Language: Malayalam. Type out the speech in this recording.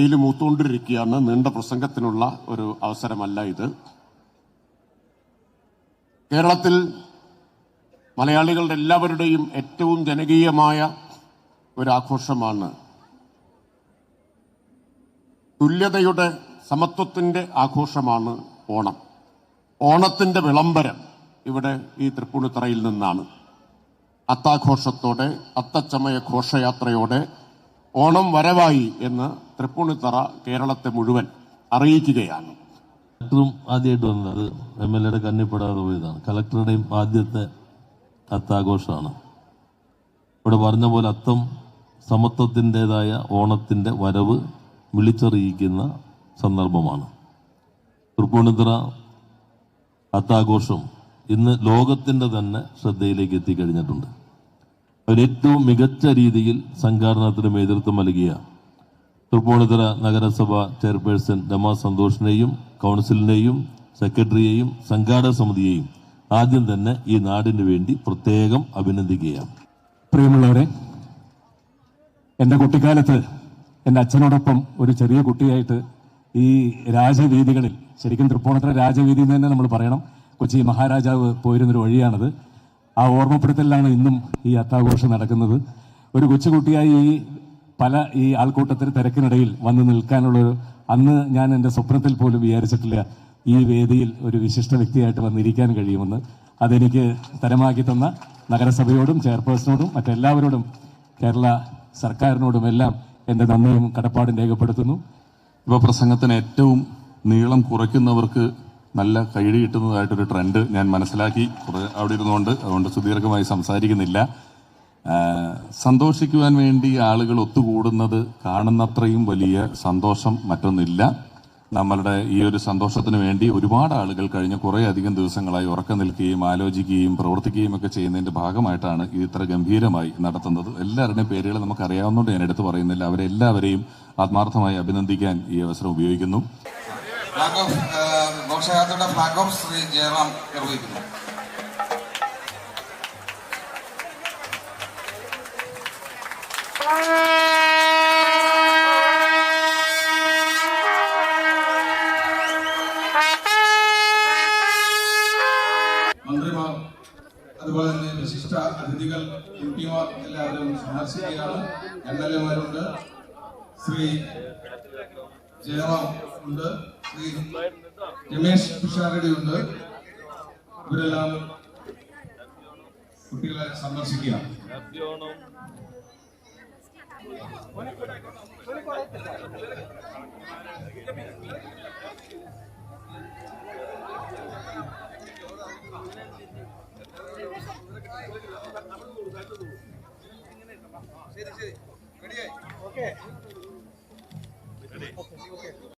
വെയിൽ മൂത്തുകൊണ്ടിരിക്കുകയാണ്. നീണ്ട പ്രസംഗത്തിനുള്ള ഒരു അവസരമല്ല ഇത്. കേരളത്തിൽ മലയാളികളുടെ എല്ലാവരുടെയും ഏറ്റവും ജനകീയമായ ഒരാഘോഷമാണ് തുല്യതയുടെ, സമത്വത്തിന്റെ ആഘോഷമാണ് ഓണം. ഓണത്തിന്റെ വിളംബരം ഇവിടെ ഈ തൃപ്പൂണിത്തറയിൽ നിന്നാണ്. അത്താഘോഷത്തോടെ, അത്തച്ചമയ ഘോഷയാത്രയോടെ ഓണം വരവായി എന്ന് തൃപ്പൂണിത്തറ കേരളത്തെ മുഴുവൻ അറിയിക്കുകയാണ്. കളക്ടറും ആദ്യമായിട്ട് വന്നത് MLA കണ്ണിപ്പെടാതെ പോയതാണ്. കളക്ടറുടെയും ആദ്യത്തെ അത്താഘോഷമാണ്. ഇവിടെ പറഞ്ഞ പോലെ അത്തം സമത്വത്തിൻ്റെതായ ഓണത്തിൻ്റെ വരവ് വിളിച്ചറിയിക്കുന്ന സന്ദർഭമാണ്. തൃപ്പൂണിത്തുറ അത്താഘോഷം ഇന്ന് ലോകത്തിൻ്റെ തന്നെ ശ്രദ്ധയിലേക്ക് എത്തിക്കഴിഞ്ഞിട്ടുണ്ട്. അവരേറ്റവും മികച്ച രീതിയിൽ സംഘാടനത്തിന് നേതൃത്വം നൽകിയ തൃപ്പൂണിത്തുറ നഗരസഭ ചെയർപേഴ്സൺ രമാ സന്തോഷിനെയും കൗൺസിലിനെയും സെക്രട്ടറിയെയും സംഘാടക സമിതിയെയും ആദ്യം തന്നെ ഈ നാടിന് വേണ്ടി പ്രത്യേകം അഭിനന്ദിക്കുകയാണ്. പ്രിയമുള്ളവരെ, എൻ്റെ കുട്ടിക്കാലത്ത് എൻ്റെ അച്ഛനോടൊപ്പം ഒരു ചെറിയ കുട്ടിയായിട്ട് ഈ രാജവീതികളിൽ, ശരിക്കും തൃപ്പൂണിത്തുറ രാജവീതി എന്ന് തന്നെ നമ്മൾ പറയണം, കൊച്ചി മഹാരാജാവ് പോയിരുന്നൊരു വഴിയാണത്. ആ ഓർമ്മപ്പെടുത്തലിലാണ് ഇന്നും ഈ അത്താഘോഷം നടക്കുന്നത്. ഒരു കൊച്ചുകുട്ടിയായി ഈ ആൾക്കൂട്ടത്തിൽ തിരക്കിനിടയിൽ വന്ന് നിൽക്കാനുള്ളൊരു, അന്ന് ഞാൻ എൻ്റെ സ്വപ്നത്തിൽ പോലും വിചാരിച്ചിട്ടില്ല ഈ വേദിയിൽ ഒരു വിശിഷ്ട വ്യക്തിയായിട്ട് വന്നിരിക്കാൻ കഴിയുമെന്ന്. അതെനിക്ക് തരമാക്കി തന്ന നഗരസഭയോടും ചെയർപേഴ്സണോടും മറ്റെല്ലാവരോടും കേരള സർക്കാരിനോടും എല്ലാം എൻ്റെ നന്ദിയും കടപ്പാടും രേഖപ്പെടുത്തുന്നു. ഇപ്പോൾ പ്രസംഗത്തിന് ഏറ്റവും നീളം കുറയ്ക്കുന്നവർക്ക് നല്ല കൈഡി കിട്ടുന്നതായിട്ടൊരു ട്രെൻഡ് ഞാൻ മനസ്സിലാക്കി അവിടെ ഇരുന്നുകൊണ്ട്, അതുകൊണ്ട് സുദീർഘമായി സംസാരിക്കുന്നില്ല. സന്തോഷിക്കുവാൻ വേണ്ടി ആളുകൾ ഒത്തുകൂടുന്നത് കാണുന്നത്രയും വലിയ സന്തോഷം മറ്റൊന്നില്ല. നമ്മളുടെ ഈ ഒരു സന്തോഷത്തിന് വേണ്ടി ഒരുപാട് ആളുകൾ കഴിഞ്ഞ കുറേ അധികം ദിവസങ്ങളായി ഉറക്കം നിൽക്കുകയും ആലോചിക്കുകയും പ്രവർത്തിക്കുകയും ഒക്കെ ചെയ്യുന്നതിന്റെ ഭാഗമായിട്ടാണ് ഇത് ഇത്ര ഗംഭീരമായി നടത്തുന്നത്. എല്ലാവരുടെയും പേരുകൾ നമുക്കറിയാവുന്നതുകൊണ്ട് ഞാൻ എടുത്തു പറയുന്നില്ല. അവരെല്ലാവരെയും ആത്മാർത്ഥമായി അഭിനന്ദിക്കാൻ ഈ അവസരം ഉപയോഗിക്കുന്നു. ഘോഷയാത്രയുടെ ഭാഗം ശ്രീ ജയറാം നിർവഹിക്കുന്നു. മന്ത്രിമാർ, അതുപോലെ തന്നെ വിശിഷ്ട അതിഥികൾ, MP-മാർ എല്ലാവരും സന്ദർശിക്കുകയാണ്. MLA-മാരുണ്ട്, ശ്രീ ജയറാം ഉണ്ട്, ശ്രീ രമേശ് പിഷാരടി ഉണ്ട്. ഇവരെല്ലാം കുട്ടികളെ സന്ദർശിക്കുക. ശരി, റെഡിയായി. ഓക്കെ.